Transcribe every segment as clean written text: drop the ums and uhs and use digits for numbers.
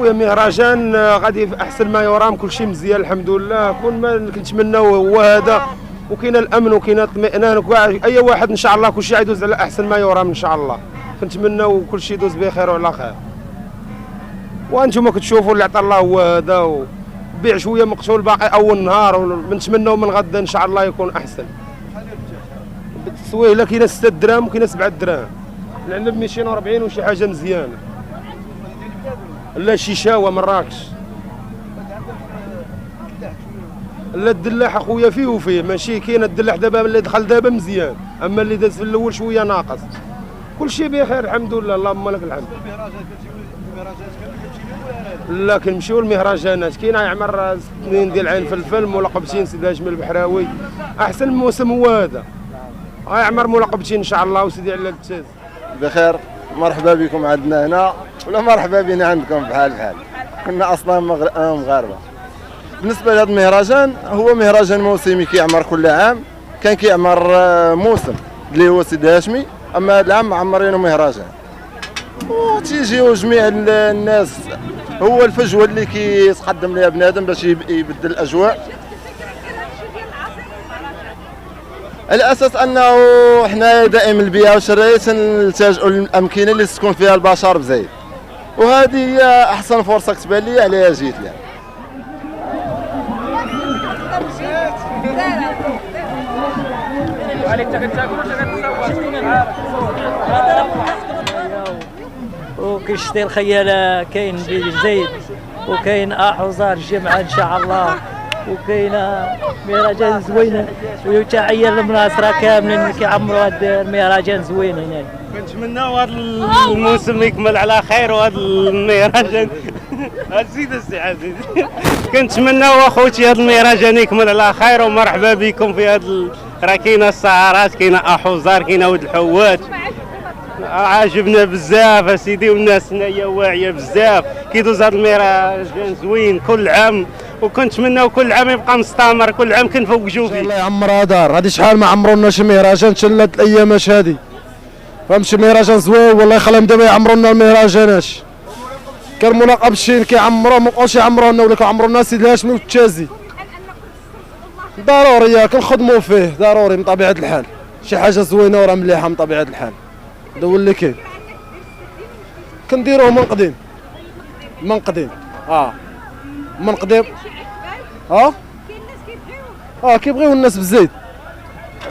خويا مهرجان غادي في احسن ما يرام، كل شيء مزيان الحمد لله. كل ما كنتمناو هو هذا، وكاين الامن وكاين الاطمئنان، اي واحد ان شاء الله كل شيء غيدوز على احسن ما يرام ان شاء الله. كنتمناو كل شيء يدوز بخير وعلى خير. وانتم كتشوفوا اللي عطا الله هو هذا، بيع شويه مقتول باقي اول نهار، ونتمناو من غدا ان شاء الله يكون احسن. بالتسويه كاينه 6 دراهم وكاينه 7 دراهم، العنب 240 وشي حاجه مزيانه. لا شيشاوه مراكش. لا الدلاح اخويا فيه وفيه، ماشي كاين الدلاح دابا اللي دخل دابا مزيان، اما اللي داز في الاول شويه ناقص. كل شيء بخير الحمد لله، اللهم لك الحمد. لا كنمشيو للمهرجانات، كاين يعمر سنين ديال عين فلفل، ملقبتين سيدي هاشم البحراوي، احسن موسم هو هذا. يعمر ملقبتين ان شاء الله وسيدي على التاز. بخير، مرحبا بكم عندنا هنا، ولا مرحبا بنا عندكم بحال بحال. كنا اصلا مغاربه. بالنسبه لهذا المهرجان، هو مهرجان موسمي كيعمر كل عام، كان كيعمر موسم اللي هو سيدي هاشمي، اما هذا العام معمرينه مهرجان. وتيجيو جميع الناس، هو الفجوه اللي كيتقدم لها بنادم باش يبدل الاجواء. على اساس انه حنا دائما البيئه والشرايه تنلتجئوا للامكنه اللي تكون فيها البشر بزايد، وهذه هي احسن فرصه كتبان لي عليها جيت لها. وكيشتي الخيالة كاين بزايد، وكاين حضار الجمعة ان شاء الله، وكاين مهرجان زوين، وتحية للمناصرة كاملين اللي كيعمروا هذا المهرجان زوين هنا. كنتمناو هذا الموسم يكمل على خير، وهذا المهرجان زيد السي عزيز كنتمناو اخوتي هذا المهرجان يكمل على خير، ومرحبا بكم في هذا. راه كاينه السهرات، كاينه احوزار، كاينه ولد الحوات. عاجبنا بزاف اسيدي، والناس هنايا واعيه بزاف، كيدوز هذا المهرجان زوين كل عام، وكنتمناو كل عام يبقى مستمر، كل عام كنفوقجوا فيه. الله يعمرها دار، هذه شحال ما عمرونا شي مهرجان تشلت الاياماش هذه، فهمت؟ شي مهرجان زوين والله يخليهم دابا يعمروا لنا المهرجانات. كان مناقبشين كيعمروا، ما بقاوش يعمروا لنا، ولا كيعمروا لنا سيدي هاشمي والتازي. ضروري كنخدموا فيه، ضروري من طبيعه الحال، شي حاجه زوينه وراه مليحه من طبيعه الحال. هذا هو اللي كاين، كنديروه من قديم من قديم. من قديم كيبغيو الناس بزايد.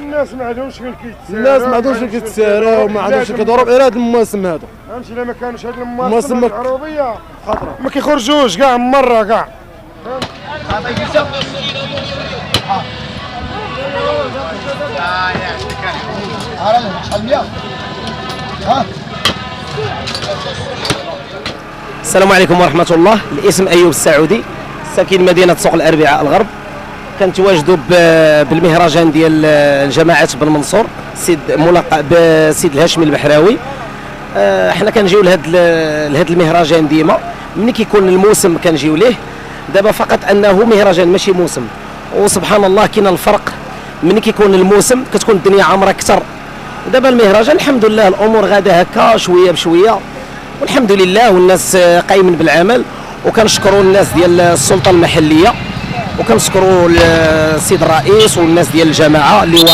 الناس ما عندهمش فين كيتساروا، الناس ما عندهمش فين كيتساروا، وما عندهمش كيدوروا غير هذا المواسم هذا. فهمتي؟ الا ما كانوش هاد المواسم العروبيه خطره، ما كيخرجوش كاع مره كاع. السلام عليكم ورحمة الله. الاسم أيوب السعودي، ساكن مدينة سوق الأربعاء الغرب. كنتواجدوا بالمهرجان ديال الجماعات بن منصور، ملقب بسيد الهاشمي البحراوي. حنا كنجيو لهذا المهرجان ديما، ملي كيكون الموسم كنجيو ليه. دابا فقط أنه مهرجان ماشي موسم، وسبحان الله كاين الفرق. ملي كيكون الموسم كتكون الدنيا عامرة أكثر. دابا المهرجان الحمد لله الأمور غادا هكا شوية بشوية، والحمد لله، والناس قايمين بالعمل. وكنشكروا الناس ديال السلطه المحليه، وكنشكروا السيد الرئيس والناس ديال الجماعه اللي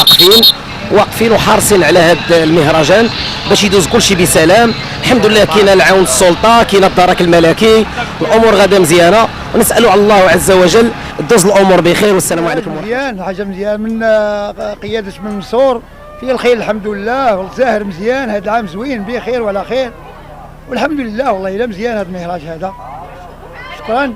واقفين وحارسين على هذا المهرجان باش يدوز كلشي بسلام. الحمد لله كاين العون السلطه، كاين الدرك الملكي، الامور غادا مزيانه، ونسالوا على الله عز وجل دوز الامور بخير. والسلام عليكم. مزيان، حاجه مزيان من قياده بن منصور، فيه الخير الحمد لله، والزاهر مزيان، هذا العام زوين بخير وعلى خير، والحمد لله. والله الا مزيان هذا المهراج هذا، شكرا.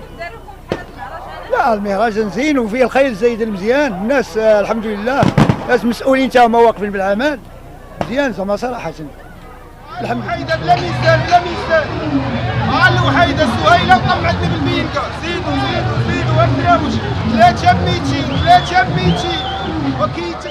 لا المهرجان زين وفيه الخير زايد مزيان، الناس الحمد لله ناس مسؤولين تا هما واقفين بالعمل مزيان زعما صراحه. الحمد لله. وحيده بلا ميزان بلا ميزان، الوحيده سهيله طمعتنا بالمينكا، زيدوا زيدوا زيدوا، ما نراوش 3 ب 200 3 ب 200 وكيت